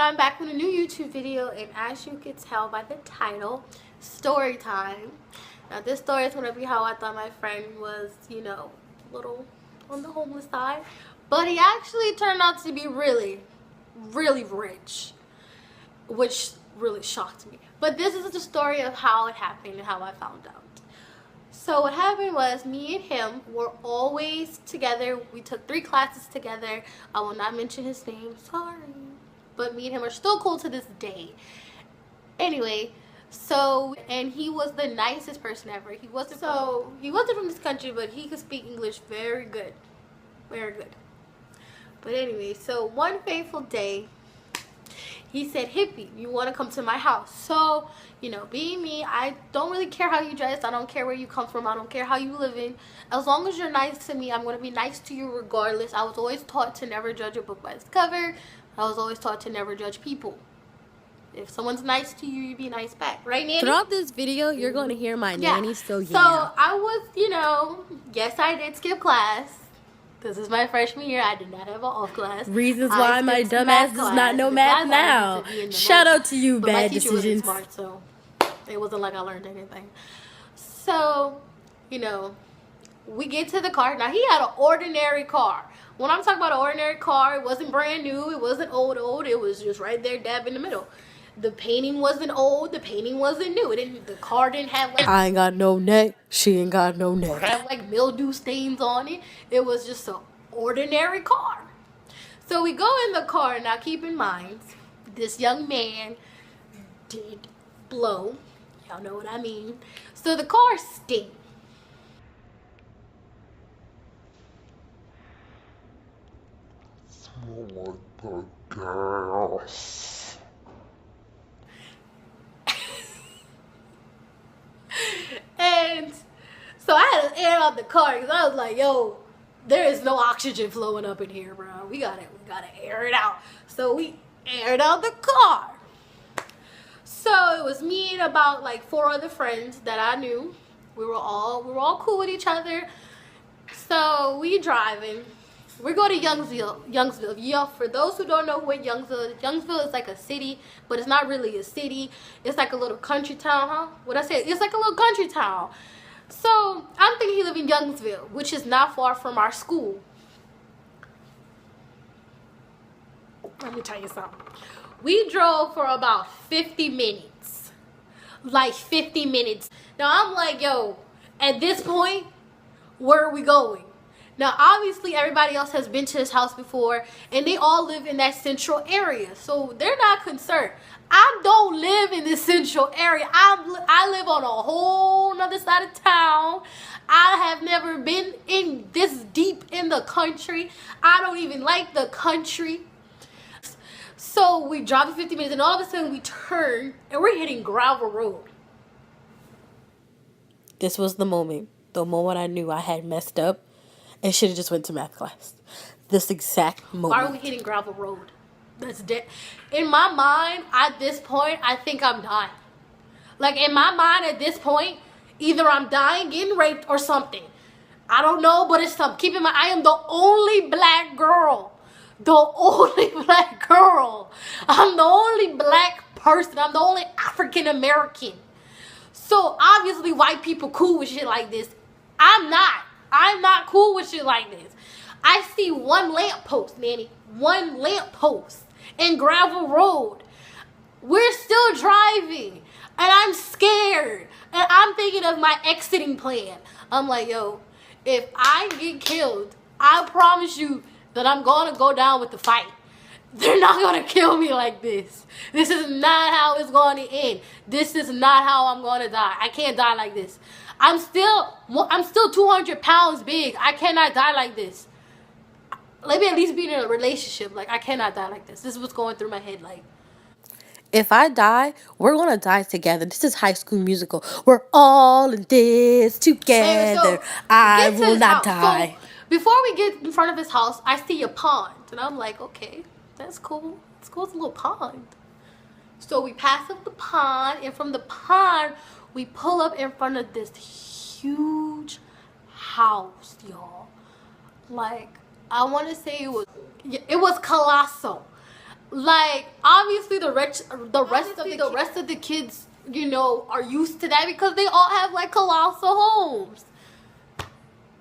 I'm back with a new YouTube video, and as you can tell by the title, story time. Now this story is going to be how I thought my friend was, a little on the homeless side, but he actually turned out to be really, really rich, which really shocked me. But this is the story of how it happened and how I found out. So what happened was, me and him were always together. We took 3 classes together. I will not mention his name, sorry. But me and him are still cool to this day. Anyway, and he was the nicest person ever. He wasn't from this country, but he could speak English very good. Very good. But anyway, so one fateful day, he said, "Hippie, you want to come to my house?" So, being me, I don't really care how you dress. I don't care where you come from. I don't care how you live in. As long as you're nice to me, I'm going to be nice to you regardless. I was always taught to never judge a book by its cover. I was always taught to never judge people. If someone's nice to you, you be nice back. Right, Nanny? Throughout this video, you're going to hear my nanny, so yeah. So, I was, yes, I did skip class. This is my freshman year. I did not have an off class. Reasons why my dumbass does not know math now. Shout out to you, bad decisions. But my teacher wasn't smart, so it wasn't like I learned anything. So, we get to the car. Now, he had an ordinary car. When I'm talking about an ordinary car, it wasn't brand new. It wasn't old. It was just right there, dab in the middle. The painting wasn't old. The painting wasn't new. The car didn't have like... I ain't got no neck. She ain't got no neck. Have like mildew stains on it. It was just an ordinary car. So we go in the car. Now keep in mind, this young man did blow. Y'all know what I mean. So the car stinks. Smell like the gas. And so I had to air out the car because I was like, yo, there is no oxygen flowing up in here, bro. We gotta air it out. So we aired out the car. So it was me and about like 4 other friends that I knew. We were all cool with each other. So we driving. We're going to Youngsville. Yeah, for those who don't know what Youngsville is, Youngsville is like a city, but it's not really a city. It's like a little country town, huh? What I said? It's like a little country town. So I'm thinking he lived in Youngsville, which is not far from our school. Let me tell you something. We drove for about 50 minutes. Like 50 minutes. Now I'm like, yo, at this point, where are we going? Now, obviously, everybody else has been to this house before, and they all live in that central area, so they're not concerned. I don't live in this central area. I live on a whole nother side of town. I have never been in this deep in the country. I don't even like the country. So we drive for 50 minutes, and all of a sudden we turn, and we're hitting gravel road. This was the moment I knew I had messed up and should have just went to math class. This exact moment. Why are we hitting gravel road? That's dead. In my mind, at this point, I think I'm dying. Like, in my mind, at this point, either I'm dying, getting raped, or something. I don't know, but it's something. Keep in mind, I am the only black girl. The only black girl. I'm the only black person. I'm the only African American. So, obviously, white people cool with shit like this. I'm not cool with shit like this. I see one lamppost, Nanny. One lamppost in gravel road. We're still driving. And I'm scared. And I'm thinking of my exiting plan. I'm like, yo, if I get killed, I promise you that I'm going to go down with the fight. They're not going to kill me like this. This is not how it's going to end. This is not how I'm going to die. I can't die like this. I'm still 200 pounds big. I cannot die like this. Let me at least be in a relationship. Like, I cannot die like this. This is what's going through my head. Like, if I die, we're going to die together. This is High School Musical. We're all in this together. I will not die. So, before we get in front of his house, I see a pond. And I'm like, okay, that's cool. Let's go to the little pond. So we pass up the pond. And from the pond, we pull up in front of this huge house, y'all. Like, I want to say it was colossal. Like, obviously the rest of the kids, you know, are used to that because they all have like colossal homes.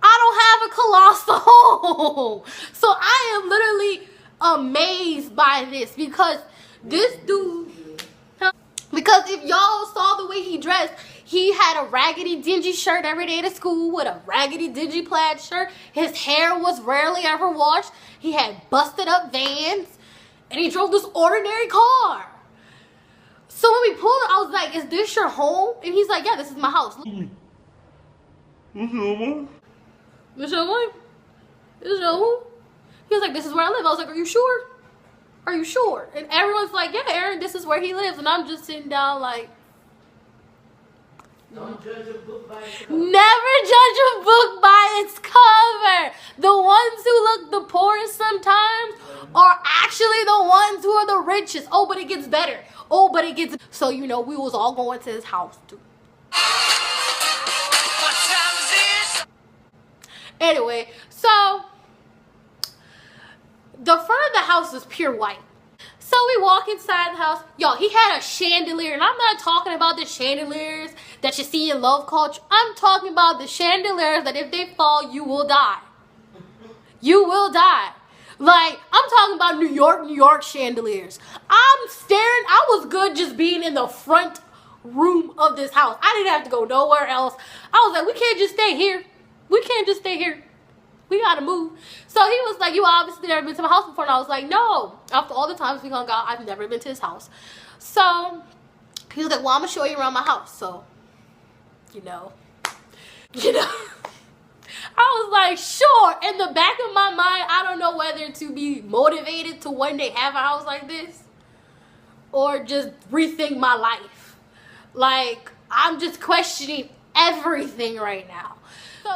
I don't have a colossal home. So I am literally amazed by this because this dude, because if y'all saw the way he dressed, he had a raggedy dingy shirt every day to school with a raggedy dingy plaid shirt. His hair was rarely ever washed. He had busted up Vans, and he drove this ordinary car. So when we pulled it, I was like, is this your home? And he's like, yeah, this is my house. This your home? This is your home? He was like, this is where I live. I was like, are you sure? Are you sure? And everyone's like, yeah, Aaron, this is where he lives. And I'm just sitting down like, don't judge a book by its cover. never judge a book by its cover. The ones who look the poorest sometimes are actually the ones who are the richest. Oh, but it gets better. Oh, but it gets... So, you know, we was all going to his house too. What time is it? Anyway, so the front of the house is pure white. So we walk inside the house. Y'all, he had a chandelier. And I'm not talking about the chandeliers that you see in Love Culture. I'm talking about the chandeliers that if they fall, you will die. You will die. Like, I'm talking about New York chandeliers. I'm staring. I was good just being in the front room of this house. I didn't have to go nowhere else. I was like, we can't just stay here. We can't just stay here. We gotta move. So he was like, you obviously never been to my house before. And I was like, no. After all the times we hung out, I've never been to his house. So he was like, well, I'm gonna show you around my house. So, you know. I was like, sure. In the back of my mind, I don't know whether to be motivated to one day have a house like this or just rethink my life. Like, I'm just questioning everything right now.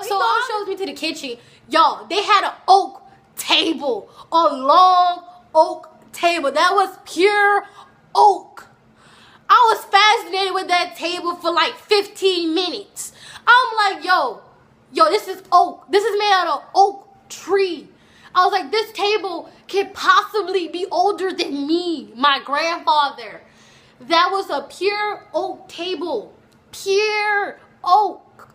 So he shows me to the kitchen. Y'all, they had an oak table, a long oak table. That was pure oak. I was fascinated with that table for like 15 minutes. I'm like, yo, this is oak. This is made out of oak tree. I was like, this table can possibly be older than me, my grandfather. That was a pure oak table. Pure oak.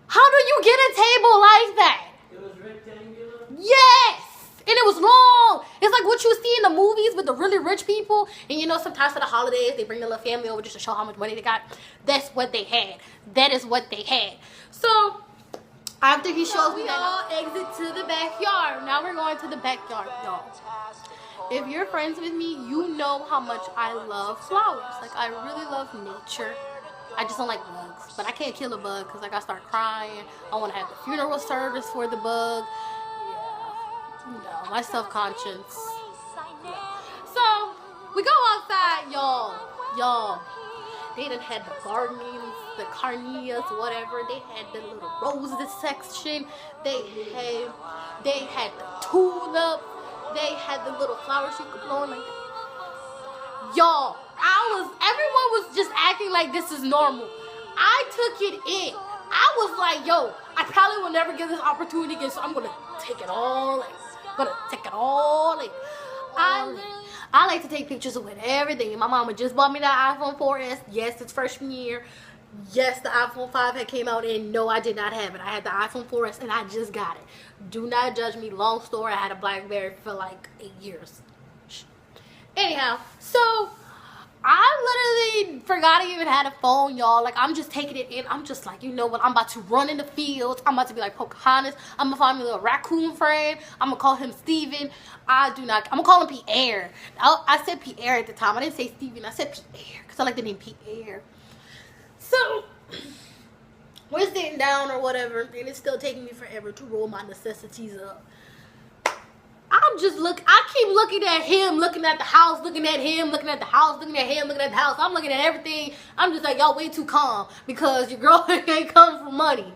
How do you get a table like that? It was rectangular? Yes! And it was long. It's like what you see in the movies with the really rich people. And you know, sometimes for the holidays, they bring their little family over just to show how much money they got. That's what they had. That is what they had. So, after he shows me that, we all exit to the backyard. Now we're going to the backyard, y'all. If you're friends with me, you know how much I love flowers. Like, I really love nature. I just don't like bugs. But I can't kill a bug because like I start crying. I want to have the funeral service for the bug. Yeah. You know, my self-conscience. So, we go outside, y'all. They done had the gardenings, the carnias, whatever. They had the little roses section. They had the tulips. They had the little flowers you could blow in like that. Y'all, everyone was just acting like this is normal. I took it in. I was like, yo, I probably will never get this opportunity again, so I'm gonna take it all in. I like to take pictures with everything. My mama just bought me that iPhone 4S. Yes, it's freshman year. Yes, the iPhone 5 had came out, and no, I did not have it. I had the iPhone 4S, and I just got it. Do not judge me. Long story, I had a BlackBerry for like 8 years. Anyhow, so I literally forgot I even had a phone, y'all. Like, I'm just taking it in. I'm just like, you know what? I'm about to run in the fields. I'm about to be like Pocahontas. I'm going to find me a little raccoon friend. I'm going to call him Steven. I'm going to call him Pierre. I said Pierre at the time. I didn't say Steven. I said Pierre because I like the name Pierre. So, we're sitting down or whatever, and it's still taking me forever to roll my necessities up. I keep looking at him, looking at the house, looking at him, looking at the house, looking at him, looking at the house. I'm looking at everything. I'm just like, y'all way too calm because your girl ain't come for money.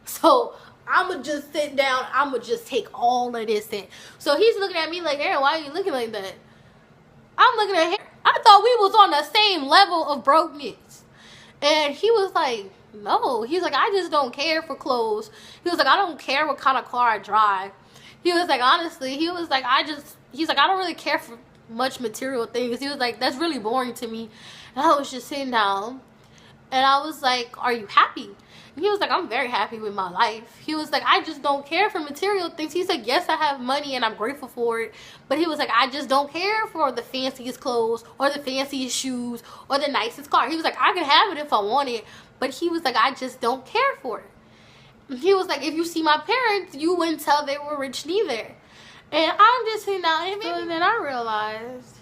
So, I'm going to just sit down. I'm going to just take all of this in. So, he's looking at me like, Aaron, why are you looking like that? I'm looking at him. I thought we was on the same level of brokenness. And he was like, no. He's like, I just don't care for clothes. He was like, I don't care what kind of car I drive. He was like, honestly, he's like, I don't really care for much material things. He was like, that's really boring to me. And I was just sitting down and I was like, are you happy? And he was like, I'm very happy with my life. He was like, I just don't care for material things. He said, yes, I have money and I'm grateful for it. But he was like, I just don't care for the fanciest clothes or the fanciest shoes or the nicest car. He was like, I can have it if I want it. But he was like, I just don't care for it. He was like, if you see my parents, you wouldn't tell they were rich neither. And I'm just sitting down, and then I realized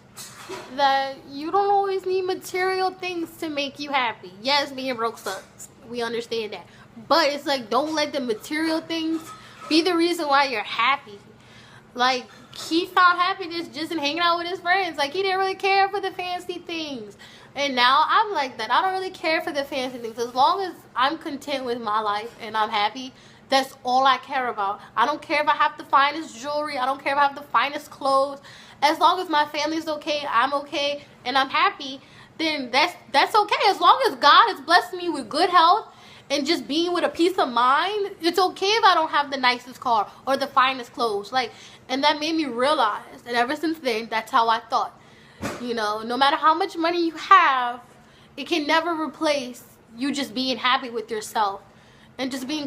that you don't always need material things to make you happy. Yes, being broke sucks. We understand that. But it's like, don't let the material things be the reason why you're happy. Like, he found happiness just in hanging out with his friends. Like, he didn't really care for the fancy things. And now I'm like that. I don't really care for the fancy things. As long as I'm content with my life and I'm happy, that's all I care about. I don't care if I have the finest jewelry. I don't care if I have the finest clothes. As long as my family's okay, I'm okay, and I'm happy, then that's okay. As long as God has blessed me with good health and just being with a peace of mind, it's okay if I don't have the nicest car or the finest clothes. Like, and that made me realize that ever since then, that's how I thought. You know, no matter how much money you have, it can never replace you just being happy with yourself and just being good.